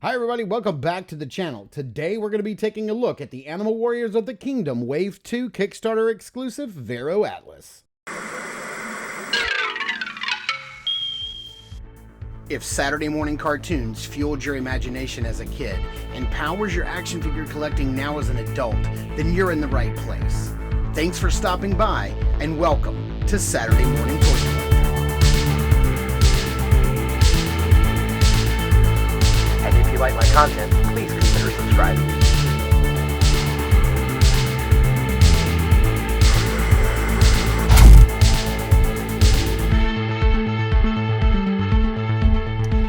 Hi everybody, welcome back to the channel. Today we're going to be taking a look at the Animal Warriors of the Kingdom Wave 2 Kickstarter Exclusive Vero Atlas. If Saturday morning cartoons fueled your imagination as a kid and powers your action figure collecting now as an adult, then you're in the right place. Thanks for stopping by and welcome to Saturday Morning Toy Collecting. And if you like my content, please consider subscribing.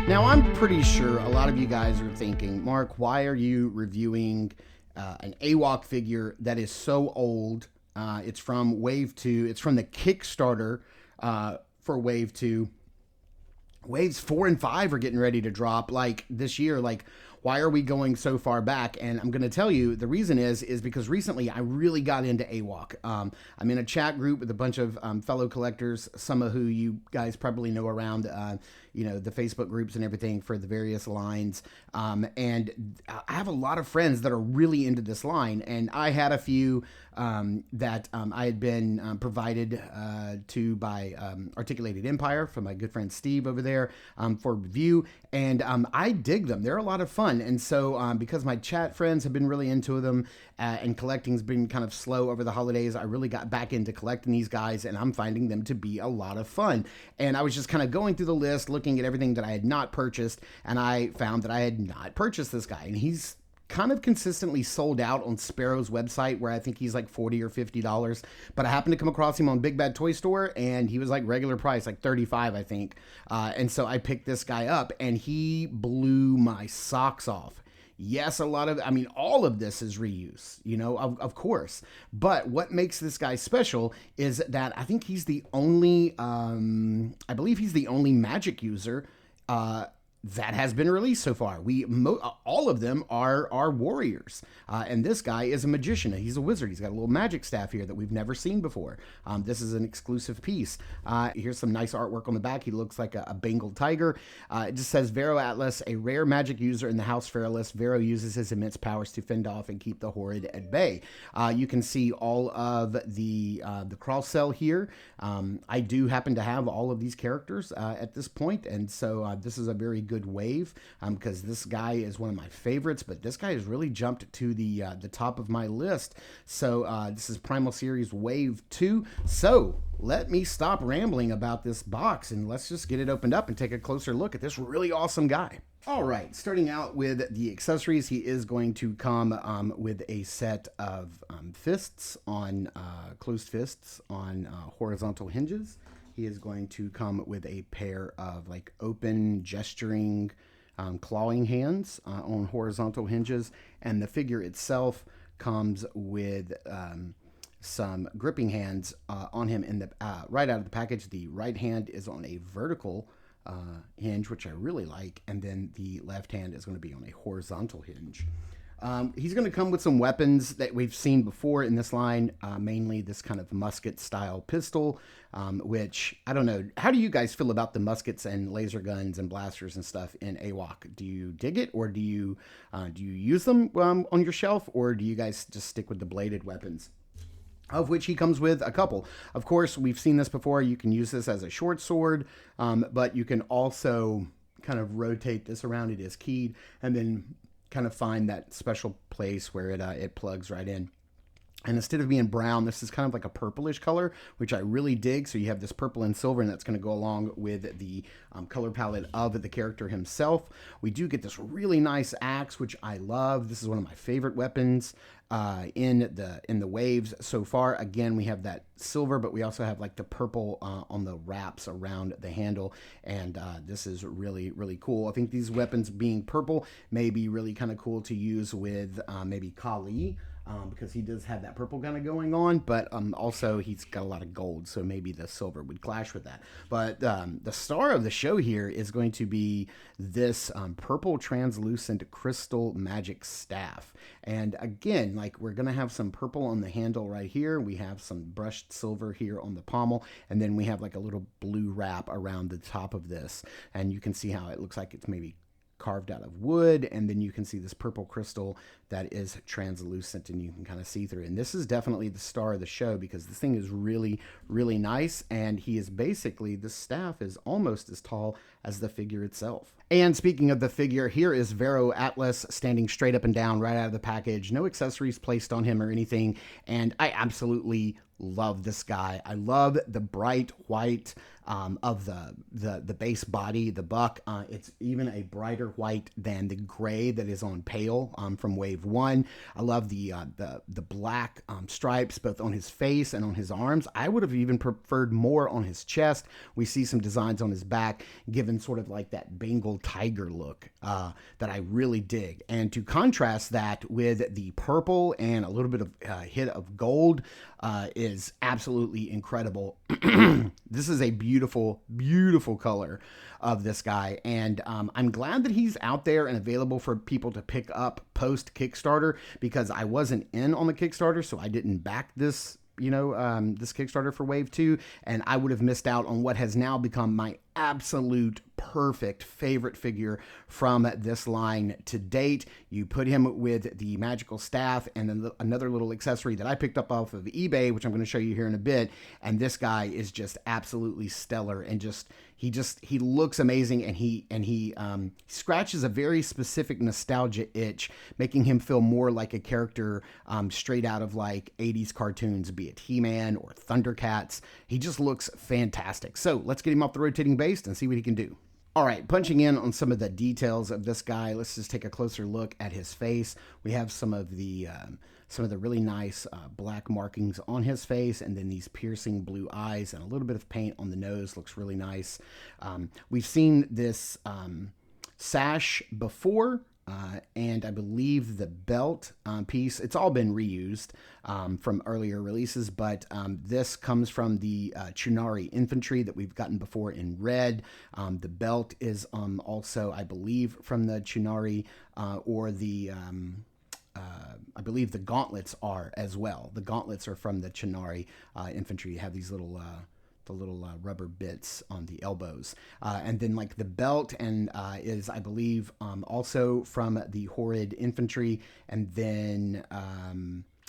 Now, I'm pretty sure a lot of you guys are thinking, Mark, why are you reviewing an AWOK figure that is so old? It's from Wave 2. It's from the Kickstarter for Wave 2. Waves 4 and 5 are getting ready to drop like this year. Like, why are we going so far back? And I'm going to tell you the reason is because recently I really got into AWOK. I'm in a chat group with a bunch of fellow collectors, some of who you guys probably know around, the Facebook groups and everything for the various lines. And I have a lot of friends that are really into this line, and I had a few that I had been provided to by Articulated Empire from my good friend Steve over there for review, and I dig them. They're a lot of fun, and so because my chat friends have been really into them and collecting's been kind of slow over the holidays, I really got back into collecting these guys, and I'm finding them to be a lot of fun. And I was just kind of going through the list, looking at everything that I had not purchased, and I found that I had not purchased this guy, and he's kind of consistently sold out on Spero's website, where I think he's like $40 or $50. But I happened to come across him on Big Bad Toy Store, and he was like regular price, like $35, I think. And so I picked this guy up, and he blew my socks off. Yes, all of this is reuse, of course. But what makes this guy special is that I think he's the only, I believe he's the only magic user that has been released so far. All of them are warriors, and this guy is a magician. He's a wizard. He's got a little magic staff here that we've never seen before. This is an exclusive piece. Here's some nice artwork on the back. He looks like a Bengal tiger. It just says Vero Atlas, a rare magic user in the House Feralist. Vero uses his immense powers to fend off and keep the horrid at bay. You can see all of the cross cell here. I do happen to have all of these characters at this point, and so this is a very good wave because this guy is one of my favorites, but this guy has really jumped to the top of my list. So this is Primal Series Wave 2. So let me stop rambling about this box and let's just get it opened up and take a closer look at this really awesome guy. All right, starting out with the accessories, he is going to come with a set of fists on closed fists on horizontal hinges. He is going to come with a pair of like open gesturing clawing hands on horizontal hinges, and the figure itself comes with some gripping hands on him in the right out of the package. The right hand is on a vertical hinge, which I really like, and then the left hand is going to be on a horizontal hinge. He's going to come with some weapons that we've seen before in this line, mainly this kind of musket-style pistol, which, I don't know, how do you guys feel about the muskets and laser guns and blasters and stuff in AWOK? Do you dig it, or do you use them on your shelf, or do you guys just stick with the bladed weapons? Of which he comes with a couple. Of course, we've seen this before. You can use this as a short sword, but you can also kind of rotate this around. It is keyed, and then kind of find that special place where it plugs right in. And instead of being brown, this is kind of like a purplish color, which I really dig. So you have this purple and silver, and that's going to go along with the color palette of the character himself. We do get this really nice axe, which I love. This is one of my favorite weapons in the waves so far. Again, we have that silver, but we also have like the purple on the wraps around the handle, and this is really, really cool. I think these weapons being purple may be really kind of cool to use with maybe Kali. Because he does have that purple kind of going on, but also he's got a lot of gold, so maybe the silver would clash with that. But the star of the show here is going to be this purple translucent crystal magic staff. And again, like, we're going to have some purple on the handle right here. We have some brushed silver here on the pommel, and then we have like a little blue wrap around the top of this. And you can see how it looks like it's maybe carved out of wood, and then you can see this purple crystal that is translucent and you can kind of see through. And this is definitely the star of the show because this thing is really, really nice, and he is basically, the staff is almost as tall as the figure itself. And speaking of the figure, here is Vero Atlas standing straight up and down right out of the package. No accessories placed on him or anything, and I absolutely love this guy. I love the bright white of the base body, the buck. It's even a brighter white than the gray that is on Pale from Wave 1. I love the black stripes both on his face and on his arms. I would have even preferred more on his chest. We see some designs on his back, given sort of like that Bengal tiger look that I really dig. And to contrast that with the purple and a little bit of hit of gold is absolutely incredible. This is a beautiful, beautiful color of this guy, and I'm glad that he's out there and available for people to pick up post Kickstarter, because I wasn't in on the Kickstarter, so I didn't back this, this Kickstarter for Wave 2, and I would have missed out on what has now become my absolute perfect favorite figure from this line to date. You put him with the magical staff and then another little accessory that I picked up off of eBay, which I'm going to show you here in a bit, and this guy is just absolutely stellar, and he looks amazing, and he scratches a very specific nostalgia itch, making him feel more like a character straight out of like 80s cartoons, be it He-Man or Thundercats. He just looks fantastic. So let's get him off the rotating base and see what he can do. All right, punching in on some of the details of this guy, let's just take a closer look at his face. We have some of the really nice black markings on his face, and then these piercing blue eyes and a little bit of paint on the nose. Looks really nice. We've seen this sash before, and I believe the belt piece, it's all been reused from earlier releases, but this comes from the Chunari infantry that we've gotten before in red. The belt is also, I believe, from the Chunari, or the I believe the gauntlets are as well. The gauntlets are from the Chunari infantry. You have these little rubber bits on the elbows, and then like the belt and is, I believe, also from the Horrid infantry, and then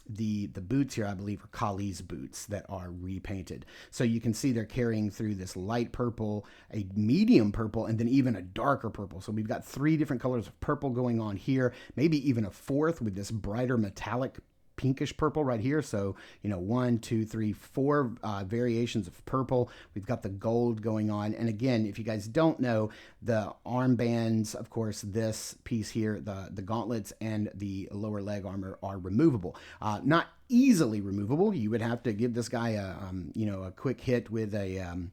the boots here, I believe, are Kali's boots that are repainted. So you can see they're carrying through this light purple, a medium purple, and then even a darker purple. So we've got 3 different colors of purple going on here, maybe even a 4th with this brighter metallic pinkish purple right here. So 1, 2, 3, 4 variations of purple. We've got the gold going on, and again, if you guys don't know, the armbands, of course, this piece here, the gauntlets and the lower leg armor are removable. Not easily removable. You would have to give this guy a quick hit with a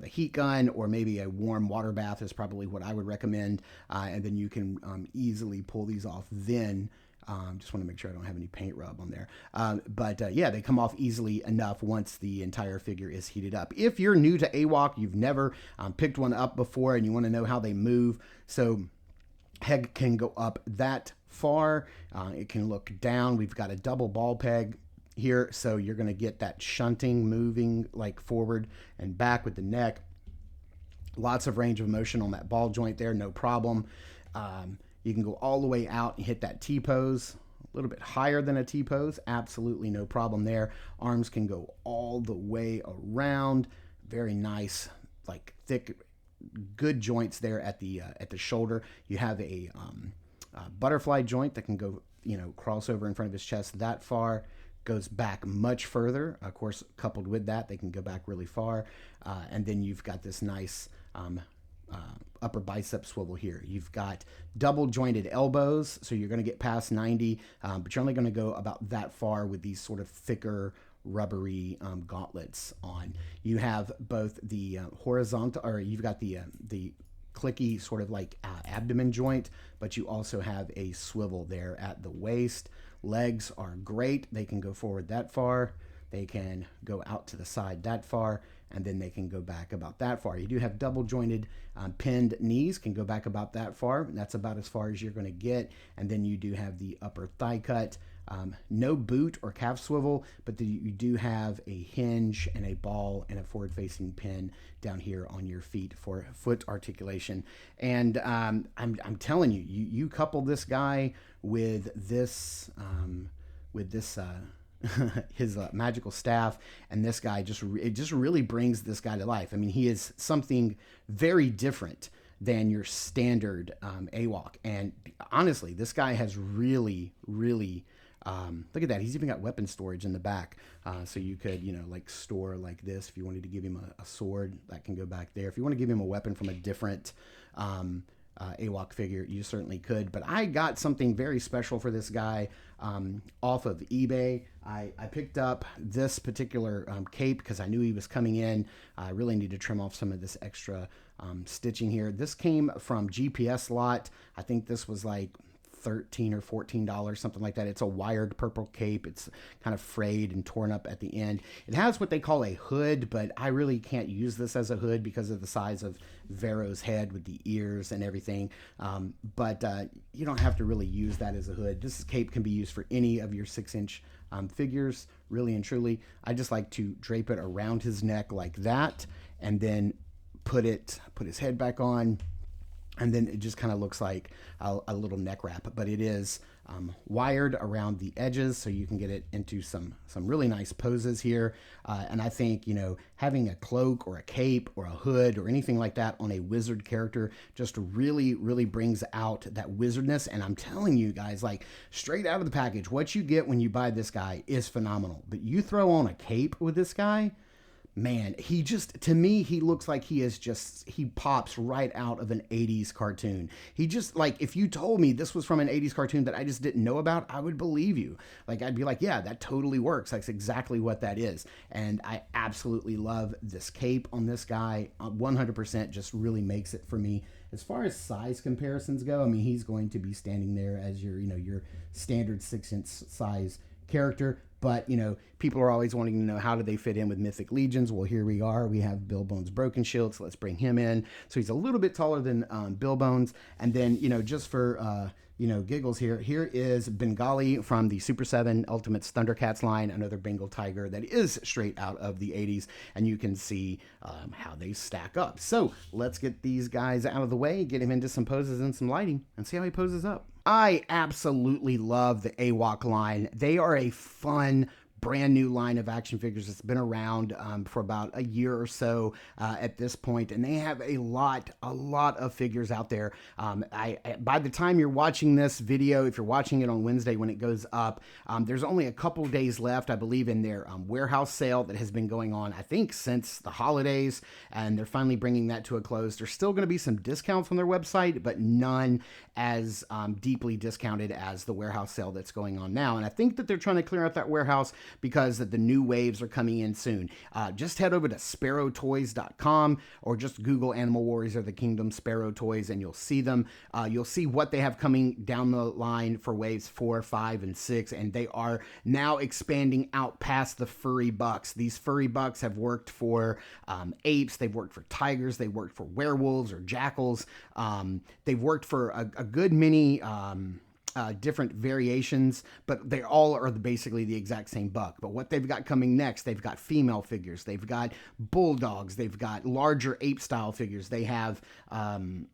heat gun, or maybe a warm water bath is probably what I would recommend, and then you can easily pull these off then. Just want to make sure I don't have any paint rub on there. But yeah, they come off easily enough once the entire figure is heated up. If you're new to AWOK, you've never picked one up before, and you want to know how they move, so head can go up that far. It can look down. We've got a double ball peg here, so you're going to get that shunting, moving like forward and back with the neck. Lots of range of motion on that ball joint there, no problem. You can go all the way out and hit that T-pose, a little bit higher than a T-pose, absolutely no problem there. Arms can go all the way around, very nice, like thick, good joints there at the shoulder. You have a butterfly joint that can go, cross over in front of his chest that far, goes back much further. Of course, coupled with that, they can go back really far. And then you've got this nice upper bicep swivel here. You've got double jointed elbows, so you're going to get past 90, but you're only going to go about that far with these sort of thicker rubbery gauntlets on. You have both the horizontal, or you've got the clicky sort of like abdomen joint, but you also have a swivel there at the waist. Legs are great. They can go forward that far. They can go out to the side that far. and then they can go back about that far. You do have double jointed pinned knees, can go back about that far. That's about as far as you're going to get. And then you do have the upper thigh cut. No boot or calf swivel, but you do have a hinge and a ball and a forward-facing pin down here on your feet for foot articulation. And I'm telling you, you couple this guy with this his magical staff, and this guy it just really brings this guy to life. I mean, he is something very different than your standard AWOK. And honestly, this guy has really look at that. He's even got weapon storage in the back. So you could, like store like this. If you wanted to give him a sword, that can go back there. If you want to give him a weapon from a different AWOK figure, you certainly could. But I got something very special for this guy off of eBay. I picked up this particular cape because I knew he was coming in. I really need to trim off some of this extra stitching here. This came from GPS Lot. I think this was like $13 or $14, something like that. It's a wired purple cape. It's kind of frayed and torn up at the end. It has what they call a hood, but I really can't use this as a hood because of the size of Vero's head with the ears and everything. But you don't have to really use that as a hood. This cape can be used for any of your 6-inch figures, really and truly. I just like to drape it around his neck like that, and then put his head back on. And then it just kind of looks like a little neck wrap, but it is wired around the edges, so you can get it into some really nice poses here. And I think, having a cloak or a cape or a hood or anything like that on a wizard character just really brings out that wizardness. And I'm telling you guys, like straight out of the package, what you get when you buy this guy is phenomenal. But you throw on a cape with this guy, man, to me, he looks like he pops right out of an 80s cartoon. He just, like, if you told me this was from an 80s cartoon that I just didn't know about, I would believe you. Like, I'd be like, yeah, that totally works. That's exactly what that is. And I absolutely love this cape on this guy. 100% just really makes it for me. As far as size comparisons go, I mean, he's going to be standing there as your standard 6-inch size character. But, people are always wanting to know, how do they fit in with Mythic Legions? Well, here we are. We have Bill Bones Broken Shield, so let's bring him in. So he's a little bit taller than Bill Bones. And then, just for, giggles here is Bengali from the Super 7 Ultimates Thundercats line, another Bengal tiger that is straight out of the 80s. And you can see how they stack up. So let's get these guys out of the way, get him into some poses and some lighting, and see how he poses up. I absolutely love the AWOK line. They are a fun, brand new line of action figures that's been around for about a year or so at this point, and they have a lot of figures out there. By the time you're watching this video, if you're watching it on Wednesday when it goes up, there's only a couple days left, I believe, in their warehouse sale that has been going on, I think, since the holidays, and they're finally bringing that to a close. There's still going to be some discounts on their website, but none as deeply discounted as the warehouse sale that's going on now. And I think that they're trying to clear out that warehouse because the new waves are coming in soon. Just head over to SperoToys.com or just Google Animal Warriors of the Kingdom Spero Toys, and you'll see them. You'll see what they have coming down the line for waves 4, 5, and 6, and they are now expanding out past the furry bucks. These furry bucks have worked for apes, they've worked for tigers, they've worked for werewolves or jackals. They've worked for a good many different variations, but they all are basically the exact same buck. But what they've got coming next, they've got female figures, they've got bulldogs, they've got larger ape style figures, they have I'm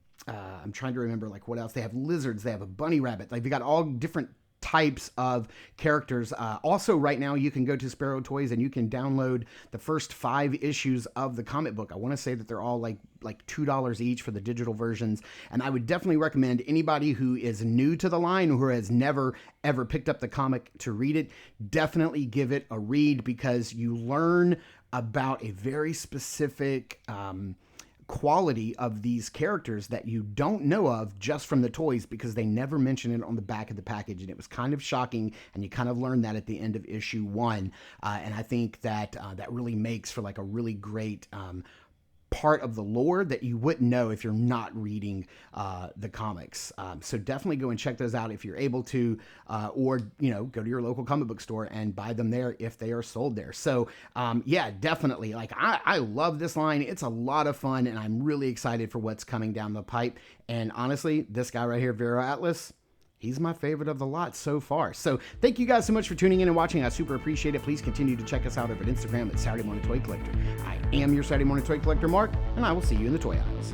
trying to remember like what else. They have lizards, they have a bunny rabbit, they've got all different types of characters. Also, right now, you can go to Spero Toys and you can download the first 5 issues of the comic book. I want to say that they're all like $2 each for the digital versions. And I would definitely recommend anybody who is new to the line, who has never, ever picked up the comic to read it, definitely give it a read, because you learn about a very specific quality of these characters that you don't know of just from the toys, because they never mention it on the back of the package, and it was kind of shocking, and you kind of learned that at the end of issue 1, and I think that that really makes for like a really great part of the lore that you wouldn't know if you're not reading the comics. So definitely go and check those out if you're able to, or go to your local comic book store and buy them there if they are sold there. So yeah, definitely. Like I love this line. It's a lot of fun, and I'm really excited for what's coming down the pipe. And honestly, this guy right here, Vero Atlas, he's my favorite of the lot so far. So thank you guys so much for tuning in and watching. I super appreciate it. Please continue to check us out over at Instagram at Saturday Morning Toy Collector. I am your Saturday Morning Toy Collector, Mark, and I will see you in the toy aisles.